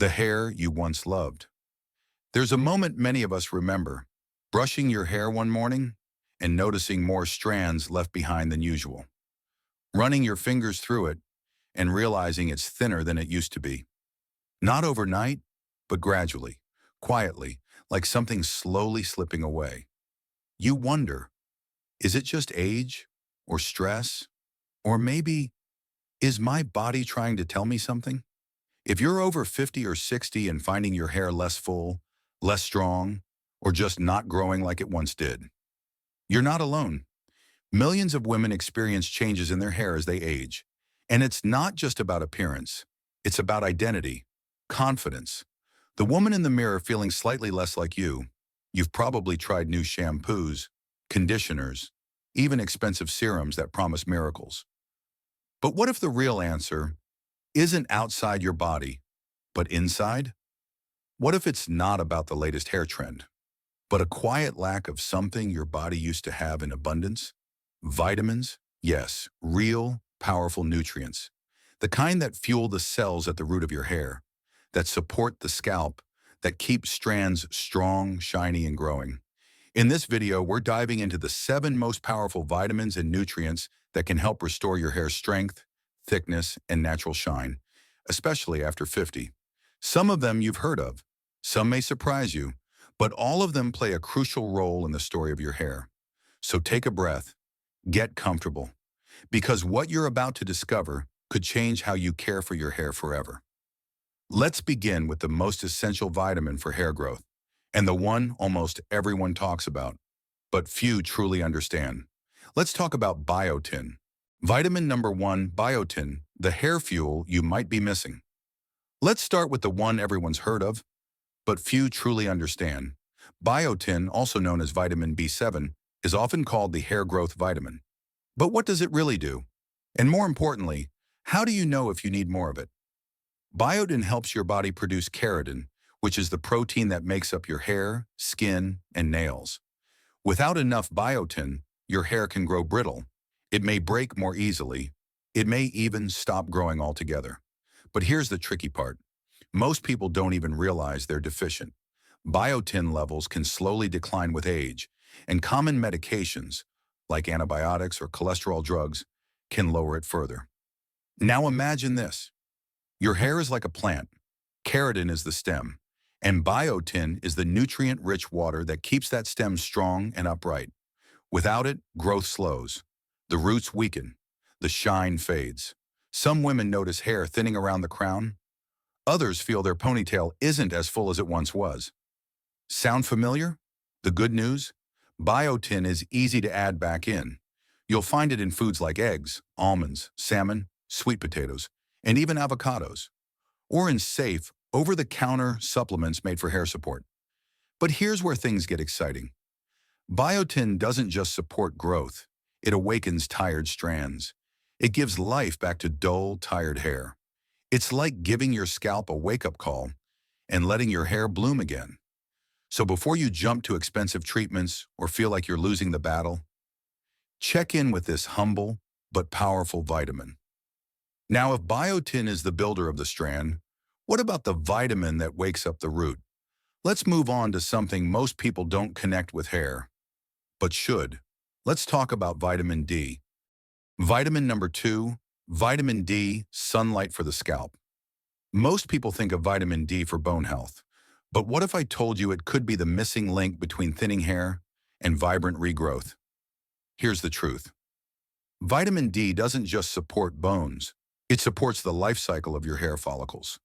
The hair you once loved. There's a moment many of us remember, brushing your hair one morning and noticing more strands left behind than usual, running your fingers through it and realizing it's thinner than it used to be. Not overnight, but gradually, quietly, like something slowly slipping away. You wonder, is it just age or stress? Or maybe, is my body trying to tell me something? If you're over 50 or 60 and finding your hair less full, less strong, or just not growing like it once did, you're not alone. Millions of women experience changes in their hair as they age. And it's not just about appearance. It's about identity, confidence. The woman in the mirror feeling slightly less like you. You've probably tried new shampoos, conditioners, even expensive serums that promise miracles. But what if the real answer isn't outside your body, but inside? What if it's not about the latest hair trend, but a quiet lack of something your body used to have in abundance? Vitamins? Yes, real, powerful nutrients. The kind that fuel the cells at the root of your hair, that support the scalp, that keep strands strong, shiny, and growing. In this video, we're diving into the 7 most powerful vitamins and nutrients that can help restore your hair's strength, thickness, and natural shine, especially after 50. Some of them you've heard of, some may surprise you, but all of them play a crucial role in the story of your hair. So take a breath, get comfortable, because what you're about to discover could change how you care for your hair forever. Let's begin with the most essential vitamin for hair growth, and the one almost everyone talks about, but few truly understand. Let's talk about biotin. Vitamin number 1, biotin, the hair fuel you might be missing. Let's start with the one everyone's heard of, but few truly understand. Biotin, also known as vitamin B7, is often called the hair growth vitamin. But what does it really do? And more importantly, how do you know if you need more of it? Biotin helps your body produce keratin, which is the protein that makes up your hair, skin, and nails. Without enough biotin, your hair can grow brittle. It may break more easily. It may even stop growing altogether. But here's the tricky part. Most people don't even realize they're deficient. Biotin levels can slowly decline with age, and common medications, like antibiotics or cholesterol drugs, can lower it further. Now imagine this. Your hair is like a plant. Keratin is the stem, and biotin is the nutrient-rich water that keeps that stem strong and upright. Without it, growth slows. The roots weaken. The shine fades. Some women notice hair thinning around the crown. Others feel their ponytail isn't as full as it once was. Sound familiar? The good news? Biotin is easy to add back in. You'll find it in foods like eggs, almonds, salmon, sweet potatoes, and even avocados, or in safe, over-the-counter supplements made for hair support. But here's where things get exciting. Biotin doesn't just support growth, it awakens tired strands. It gives life back to dull, tired hair. It's like giving your scalp a wake-up call and letting your hair bloom again. So before you jump to expensive treatments or feel like you're losing the battle, check in with this humble but powerful vitamin. Now, if biotin is the builder of the strand, what about the vitamin that wakes up the root? Let's move on to something most people don't connect with hair, but should. Let's talk about vitamin D. Vitamin number 2, vitamin D, sunlight for the scalp. Most people think of vitamin D for bone health, but what if I told you it could be the missing link between thinning hair and vibrant regrowth? Here's the truth. Vitamin D doesn't just support bones, it supports the life cycle of your hair follicles.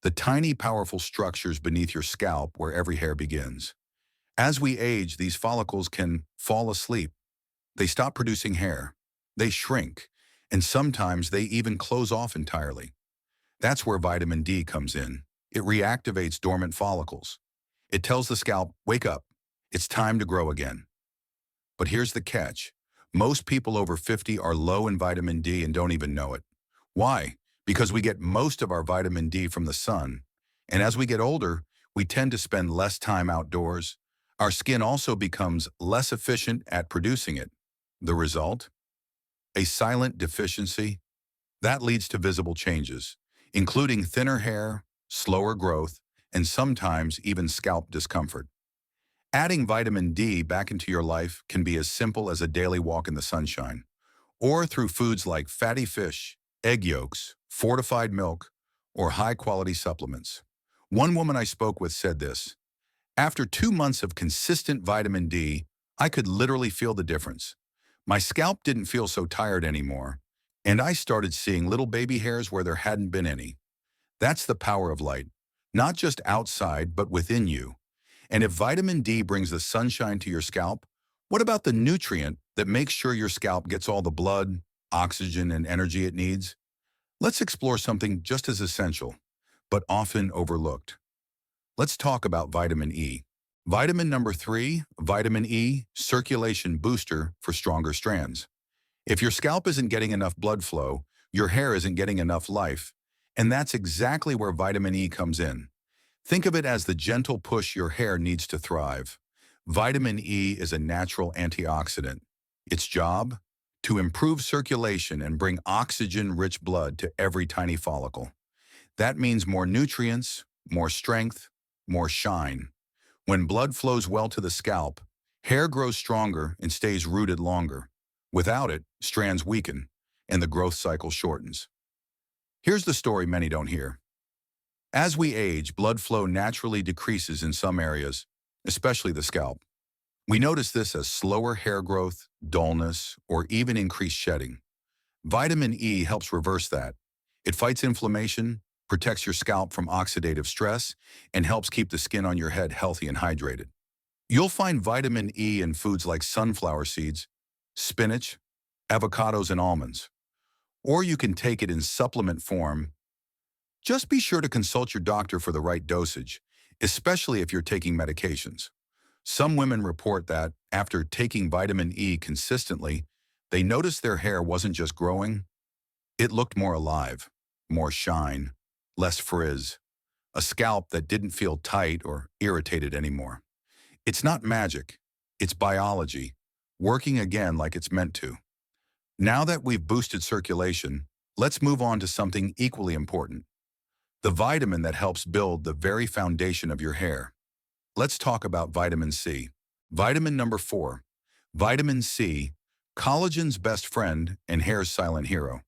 The tiny, powerful structures beneath your scalp where every hair begins. As we age, these follicles can fall asleep. They stop producing hair. They shrink, and sometimes they even close off entirely. That's where vitamin D comes in. It reactivates dormant follicles. It tells the scalp, wake up, it's time to grow again. But here's the catch. Most people over 50 are low in vitamin D and don't even know it. Why? Because we get most of our vitamin D from the sun. And as we get older, we tend to spend less time outdoors. Our skin also becomes less efficient at producing it. The result? A silent deficiency. That leads to visible changes, including thinner hair, slower growth, and sometimes even scalp discomfort. Adding vitamin D back into your life can be as simple as a daily walk in the sunshine, or through foods like fatty fish, egg yolks, fortified milk, or high-quality supplements. One woman I spoke with said this: "After 2 months of consistent vitamin D, I could literally feel the difference. My scalp didn't feel so tired anymore, and I started seeing little baby hairs where there hadn't been any." That's the power of light, not just outside, but within you. And if vitamin D brings the sunshine to your scalp, what about the nutrient that makes sure your scalp gets all the blood, oxygen, and energy it needs? Let's explore something just as essential, but often overlooked. Let's talk about vitamin E. Vitamin number 3, vitamin E, circulation booster for stronger strands. If your scalp isn't getting enough blood flow, your hair isn't getting enough life, and that's exactly where vitamin E comes in. Think of it as the gentle push your hair needs to thrive. Vitamin E is a natural antioxidant. Its job? To improve circulation and bring oxygen-rich blood to every tiny follicle. That means more nutrients, more strength, more shine. When blood flows well to the scalp, hair grows stronger and stays rooted longer. Without it, strands weaken, and the growth cycle shortens. Here's the story many don't hear. As we age, blood flow naturally decreases in some areas, especially the scalp. We notice this as slower hair growth, dullness, or even increased shedding. Vitamin E helps reverse that. It fights inflammation, protects your scalp from oxidative stress, and helps keep the skin on your head healthy and hydrated. You'll find vitamin E in foods like sunflower seeds, spinach, avocados, and almonds. Or you can take it in supplement form. Just be sure to consult your doctor for the right dosage, especially if you're taking medications. Some women report that, after taking vitamin E consistently, they noticed their hair wasn't just growing, it looked more alive, more shine, less frizz, a scalp that didn't feel tight or irritated anymore. It's not magic, it's biology, working again like it's meant to. Now that we've boosted circulation, let's move on to something equally important: the vitamin that helps build the very foundation of your hair. Let's talk about vitamin C. Vitamin number 4. Vitamin C, collagen's best friend and hair's silent hero.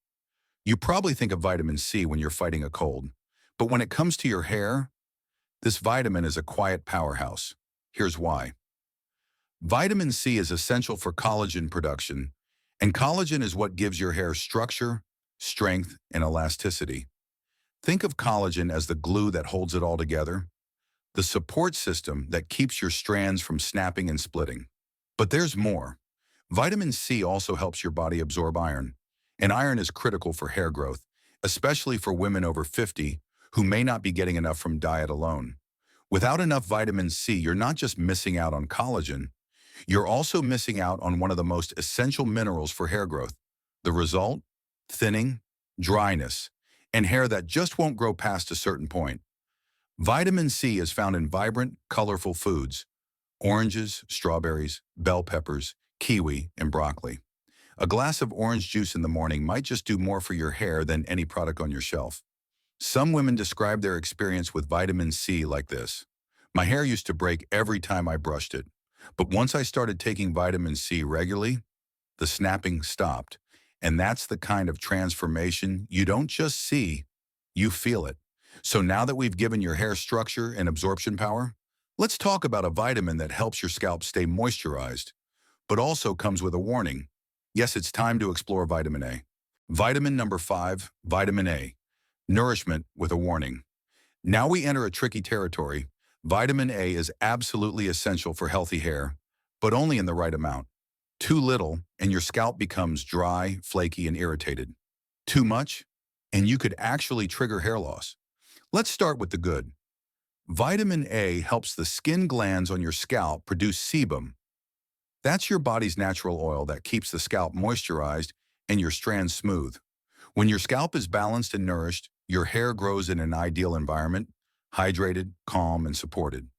You probably think of vitamin C when you're fighting a cold, but when it comes to your hair, this vitamin is a quiet powerhouse. Here's why. Vitamin C is essential for collagen production, and collagen is what gives your hair structure, strength, and elasticity. Think of collagen as the glue that holds it all together, the support system that keeps your strands from snapping and splitting. But there's more. Vitamin C also helps your body absorb iron, and iron is critical for hair growth, especially for women over 50 who may not be getting enough from diet alone. Without enough vitamin C, you're not just missing out on collagen, you're also missing out on one of the most essential minerals for hair growth. The result? Thinning, dryness, and hair that just won't grow past a certain point. Vitamin C is found in vibrant, colorful foods: oranges, strawberries, bell peppers, kiwi, and broccoli. A glass of orange juice in the morning might just do more for your hair than any product on your shelf. Some women describe their experience with vitamin C like this: "My hair used to break every time I brushed it, but once I started taking vitamin C regularly, the snapping stopped." And that's the kind of transformation you don't just see, you feel it. So now that we've given your hair structure and absorption power, let's talk about a vitamin that helps your scalp stay moisturized, but also comes with a warning. Yes, it's time to explore vitamin A. Vitamin number 5, vitamin A. Nourishment with a warning. Now we enter a tricky territory. Vitamin A is absolutely essential for healthy hair, but only in the right amount. Too little, and your scalp becomes dry, flaky, and irritated. Too much, and you could actually trigger hair loss. Let's start with the good. Vitamin A helps the skin glands on your scalp produce sebum. That's your body's natural oil that keeps the scalp moisturized and your strands smooth. When your scalp is balanced and nourished, your hair grows in an ideal environment, hydrated, calm, and supported.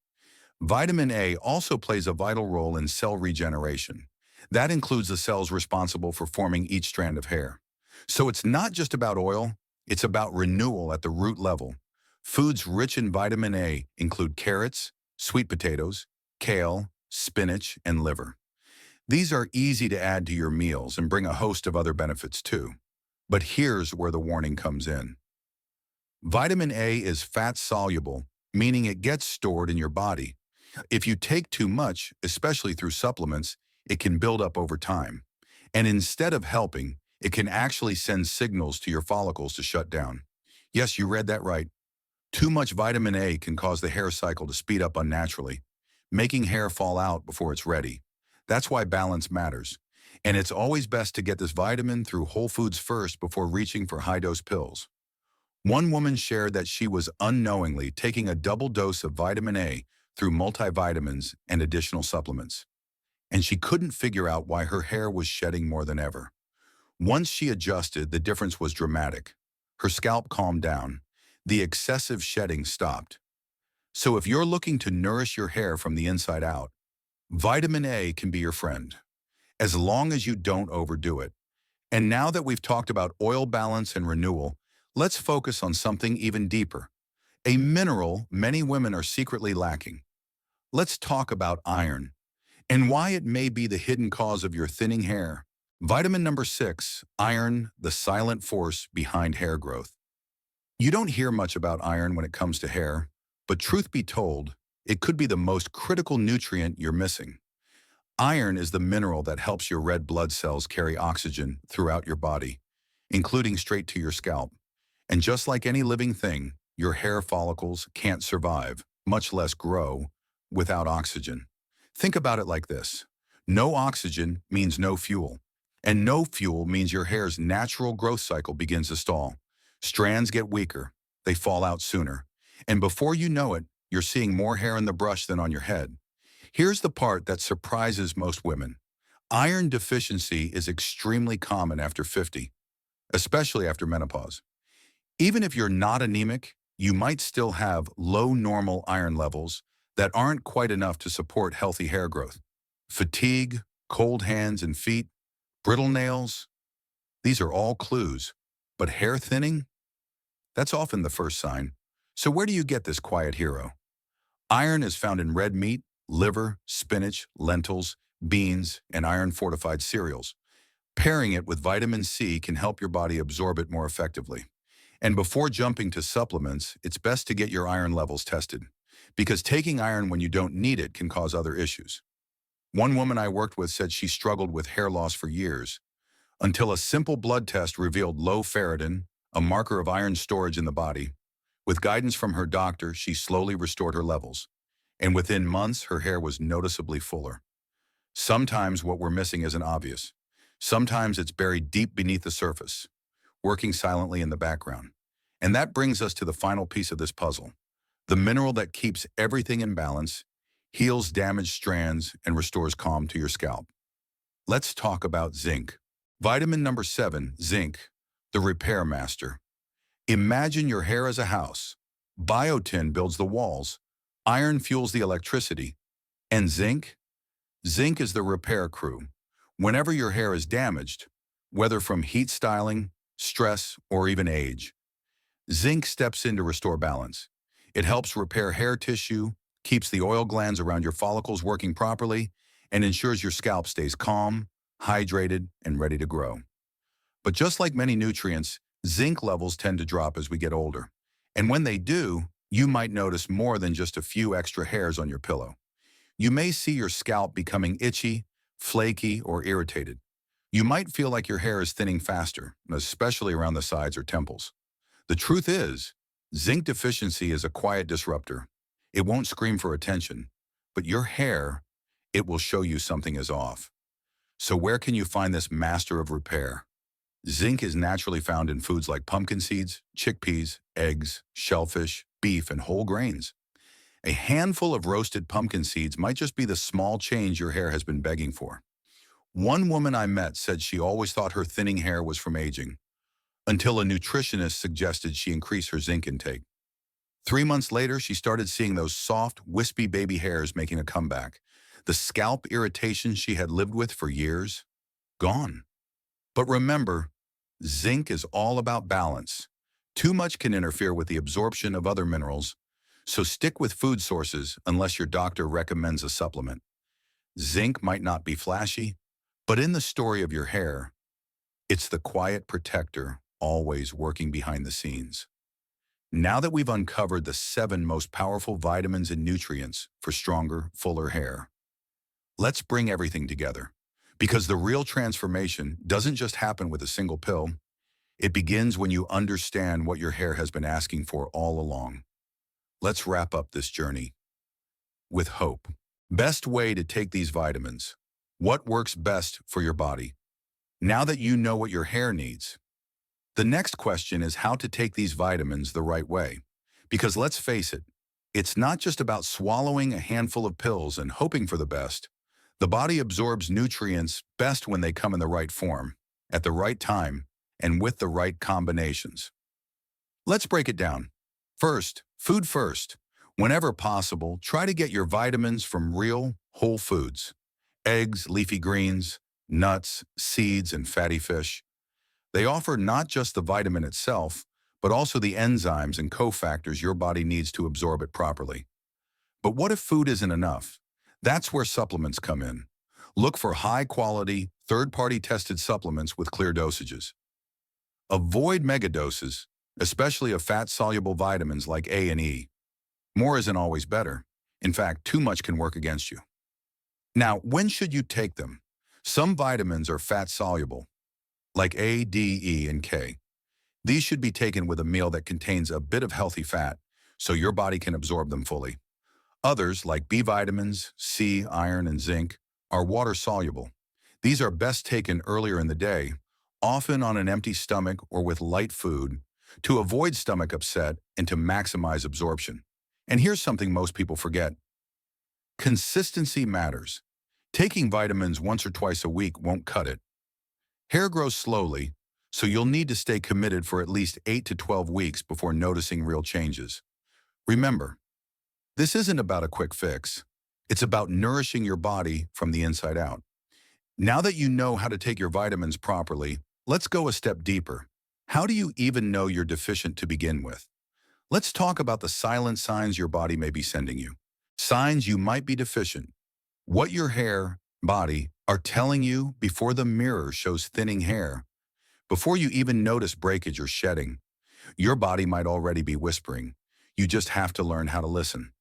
Vitamin A also plays a vital role in cell regeneration. That includes the cells responsible for forming each strand of hair. So it's not just about oil, it's about renewal at the root level. Foods rich in vitamin A include carrots, sweet potatoes, kale, spinach, and liver. These are easy to add to your meals and bring a host of other benefits too. But here's where the warning comes in. Vitamin A is fat-soluble, meaning it gets stored in your body. If you take too much, especially through supplements, it can build up over time. And instead of helping, it can actually send signals to your follicles to shut down. Yes, you read that right. Too much vitamin A can cause the hair cycle to speed up unnaturally, making hair fall out before it's ready. That's why balance matters. And it's always best to get this vitamin through whole foods first before reaching for high-dose pills. One woman shared that she was unknowingly taking a double dose of vitamin A through multivitamins and additional supplements, and she couldn't figure out why her hair was shedding more than ever. Once she adjusted, the difference was dramatic. Her scalp calmed down. The excessive shedding stopped. So if you're looking to nourish your hair from the inside out, vitamin A can be your friend, as long as you don't overdo it. And now that we've talked about oil balance and renewal, let's focus on something even deeper, a mineral many women are secretly lacking. Let's talk about iron and why it may be the hidden cause of your thinning hair. Vitamin number 6, iron, the silent force behind hair growth. You don't hear much about iron when it comes to hair, but truth be told, it could be the most critical nutrient you're missing. Iron is the mineral that helps your red blood cells carry oxygen throughout your body, including straight to your scalp. And just like any living thing, your hair follicles can't survive, much less grow, without oxygen. Think about it like this. No oxygen means no fuel, and no fuel means your hair's natural growth cycle begins to stall. Strands get weaker, they fall out sooner, and before you know it, you're seeing more hair in the brush than on your head. Here's the part that surprises most women. Iron deficiency is extremely common after 50, especially after menopause. Even if you're not anemic, you might still have low normal iron levels that aren't quite enough to support healthy hair growth. Fatigue, cold hands and feet, brittle nails, these are all clues. But hair thinning? That's often the first sign. So where do you get this quiet hero? Iron is found in red meat, liver, spinach, lentils, beans, and iron-fortified cereals. Pairing it with vitamin C can help your body absorb it more effectively. And before jumping to supplements, it's best to get your iron levels tested, because taking iron when you don't need it can cause other issues. One woman I worked with said she struggled with hair loss for years, until a simple blood test revealed low ferritin, a marker of iron storage in the body. With guidance from her doctor, she slowly restored her levels, and within months, her hair was noticeably fuller. Sometimes what we're missing isn't obvious. Sometimes it's buried deep beneath the surface, working silently in the background. And that brings us to the final piece of this puzzle, the mineral that keeps everything in balance, heals damaged strands, and restores calm to your scalp. Let's talk about zinc. Vitamin number 7, zinc, the repair master. Imagine your hair as a house. Biotin builds the walls, iron fuels the electricity, and zinc? Zinc is the repair crew. Whenever your hair is damaged, whether from heat styling, stress, or even age, zinc steps in to restore balance. It helps repair hair tissue, keeps the oil glands around your follicles working properly, and ensures your scalp stays calm, hydrated, and ready to grow. But just like many nutrients, zinc levels tend to drop as we get older. And when they do, you might notice more than just a few extra hairs on your pillow. You may see your scalp becoming itchy, flaky, or irritated. You might feel like your hair is thinning faster, especially around the sides or temples. The truth is, zinc deficiency is a quiet disruptor. It won't scream for attention, but your hair, it will show you something is off. So where can you find this master of repair? Zinc is naturally found in foods like pumpkin seeds, chickpeas, eggs, shellfish, beef, and whole grains. A handful of roasted pumpkin seeds might just be the small change your hair has been begging for. One woman I met said she always thought her thinning hair was from aging, until a nutritionist suggested she increase her zinc intake. 3 months later, she started seeing those soft, wispy baby hairs making a comeback. The scalp irritation she had lived with for years, gone. But remember, zinc is all about balance. Too much can interfere with the absorption of other minerals, so stick with food sources unless your doctor recommends a supplement. Zinc might not be flashy, but in the story of your hair, it's the quiet protector always working behind the scenes. Now that we've uncovered the 7 most powerful vitamins and nutrients for stronger, fuller hair, let's bring everything together. Because the real transformation doesn't just happen with a single pill, it begins when you understand what your hair has been asking for all along. Let's wrap up this journey with hope. Best way to take these vitamins. What works best for your body? Now that you know what your hair needs, the next question is how to take these vitamins the right way. Because let's face it, it's not just about swallowing a handful of pills and hoping for the best. The body absorbs nutrients best when they come in the right form, at the right time, and with the right combinations. Let's break it down. First, food first. Whenever possible, try to get your vitamins from real, whole foods. Eggs, leafy greens, nuts, seeds, and fatty fish. They offer not just the vitamin itself, but also the enzymes and cofactors your body needs to absorb it properly. But what if food isn't enough? That's where supplements come in. Look for high-quality, third-party tested supplements with clear dosages. Avoid megadoses, especially of fat-soluble vitamins like A and E. More isn't always better. In fact, too much can work against you. Now, when should you take them? Some vitamins are fat-soluble, like A, D, E, and K. These should be taken with a meal that contains a bit of healthy fat, so your body can absorb them fully. Others, like B vitamins, C, iron, and zinc, are water-soluble. These are best taken earlier in the day, often on an empty stomach or with light food, to avoid stomach upset and to maximize absorption. And here's something most people forget. Consistency matters. Taking vitamins once or twice a week won't cut it. Hair grows slowly, so you'll need to stay committed for at least 8 to 12 weeks before noticing real changes. Remember, this isn't about a quick fix. It's about nourishing your body from the inside out. Now that you know how to take your vitamins properly, let's go a step deeper. How do you even know you're deficient to begin with? Let's talk about the silent signs your body may be sending you. Signs you might be deficient. What your hair, body, are telling you before the mirror shows thinning hair. Before you even notice breakage or shedding, your body might already be whispering. You just have to learn how to listen.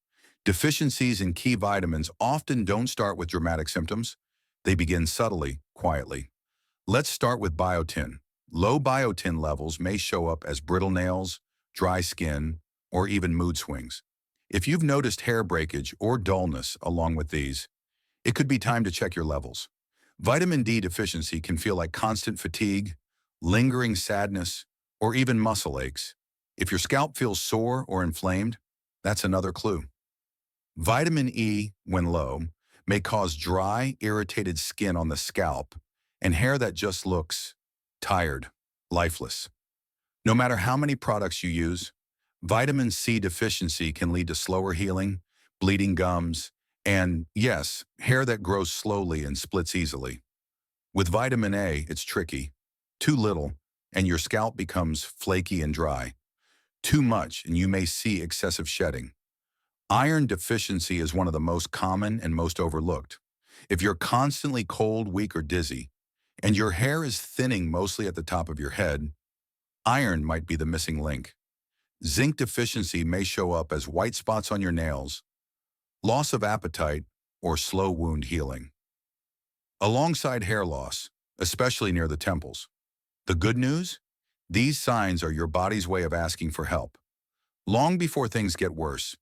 Deficiencies in key vitamins often don't start with dramatic symptoms. They begin subtly, quietly. Let's start with biotin. Low biotin levels may show up as brittle nails, dry skin, or even mood swings. If you've noticed hair breakage or dullness along with these, it could be time to check your levels. Vitamin D deficiency can feel like constant fatigue, lingering sadness, or even muscle aches. If your scalp feels sore or inflamed, that's another clue. Vitamin E, when low, may cause dry, irritated skin on the scalp and hair that just looks tired, lifeless. No matter how many products you use, vitamin C deficiency can lead to slower healing, bleeding gums, and, yes, hair that grows slowly and splits easily. With vitamin A, it's tricky. Too little, and your scalp becomes flaky and dry. Too much, and you may see excessive shedding. Iron deficiency is one of the most common and most overlooked. If you're constantly cold, weak, or dizzy, and your hair is thinning mostly at the top of your head, iron might be the missing link. Zinc deficiency may show up as white spots on your nails, loss of appetite, or slow wound healing. Alongside hair loss, especially near the temples. The good news? These signs are your body's way of asking for help. Long before things get worse,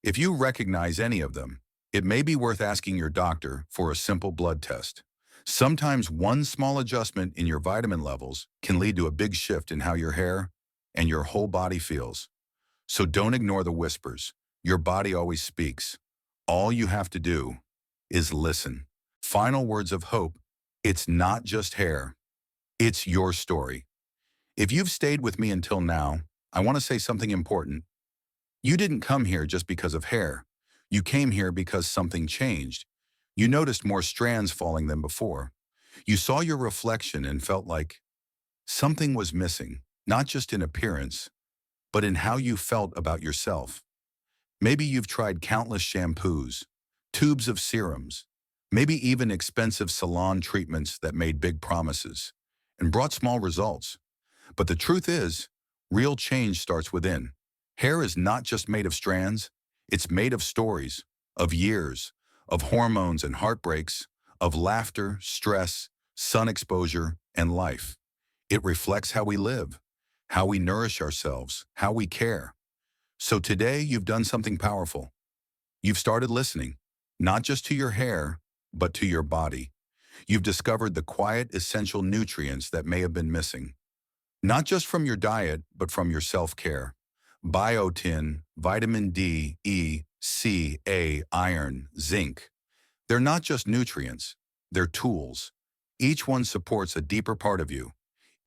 if you recognize any of them, it may be worth asking your doctor for a simple blood test. Sometimes one small adjustment in your vitamin levels can lead to a big shift in how your hair and your whole body feels. So don't ignore the whispers. Your body always speaks. All you have to do is listen. Final words of hope. It's not just hair. It's your story. If you've stayed with me until now, I want to say something important. You didn't come here just because of hair. You came here because something changed. You noticed more strands falling than before. You saw your reflection and felt like something was missing, not just in appearance, but in how you felt about yourself. Maybe you've tried countless shampoos, tubes of serums, maybe even expensive salon treatments that made big promises and brought small results. But the truth is, real change starts within. Hair is not just made of strands, it's made of stories, of years, of hormones and heartbreaks, of laughter, stress, sun exposure, and life. It reflects how we live, how we nourish ourselves, how we care. So today you've done something powerful. You've started listening, not just to your hair, but to your body. You've discovered the quiet, essential nutrients that may have been missing. Not just from your diet, but from your self-care. Biotin, vitamin D, E, C, A, iron, zinc. They're not just nutrients, they're tools. Each one supports a deeper part of you.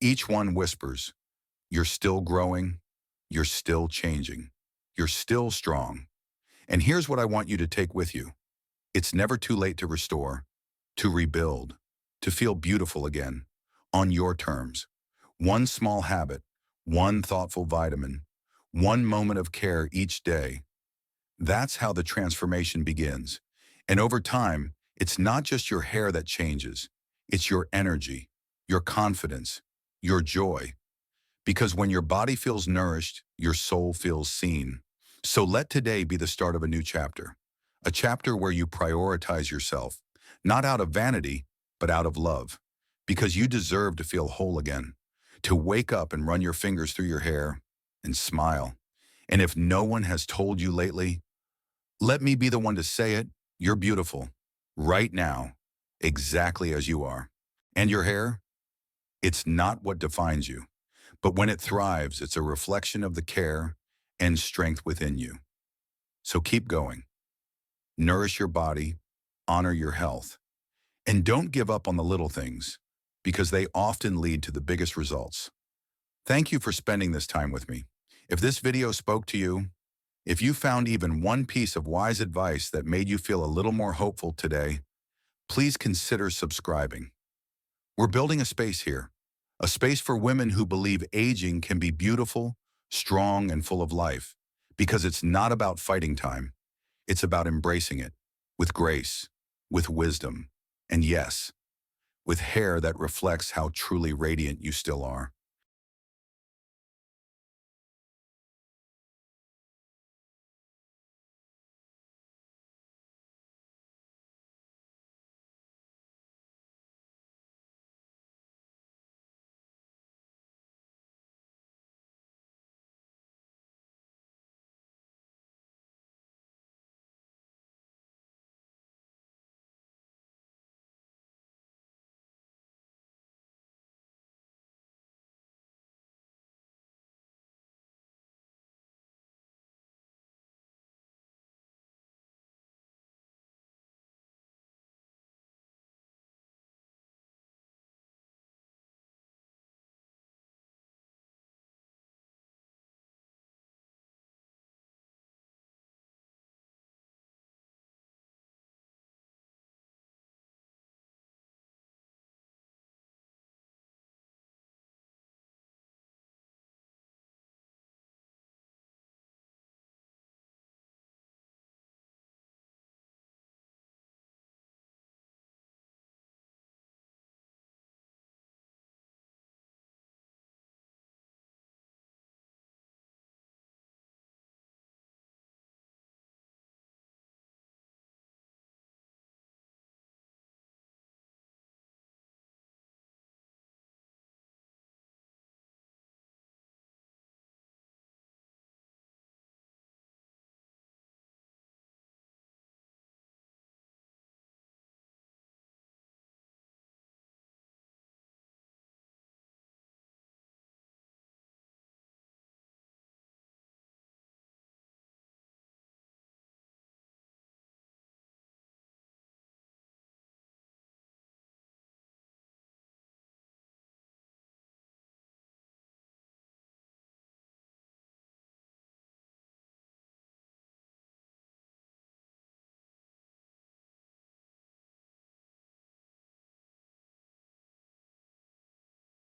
Each one whispers, you're still growing, you're still changing, you're still strong. And here's what I want you to take with you. It's never too late to restore, to rebuild, to feel beautiful again, on your terms. One small habit, one thoughtful vitamin, one moment of care each day. That's how the transformation begins. And over time, it's not just your hair that changes. It's your energy, your confidence, your joy. Because when your body feels nourished, your soul feels seen. So let today be the start of a new chapter. A chapter where you prioritize yourself, not out of vanity, but out of love. Because you deserve to feel whole again. To wake up and run your fingers through your hair and smile. And if no one has told you lately, let me be the one to say it. You're beautiful. Right now. Exactly as you are. And your hair? It's not what defines you. But when it thrives, it's a reflection of the care and strength within you. So keep going. Nourish your body. Honor your health. And don't give up on the little things, because they often lead to the biggest results. Thank you for spending this time with me. If this video spoke to you, if you found even one piece of wise advice that made you feel a little more hopeful today, please consider subscribing. We're building a space here, a space for women who believe aging can be beautiful, strong, and full of life, because it's not about fighting time. It's about embracing it with grace, with wisdom, and yes, with hair that reflects how truly radiant you still are.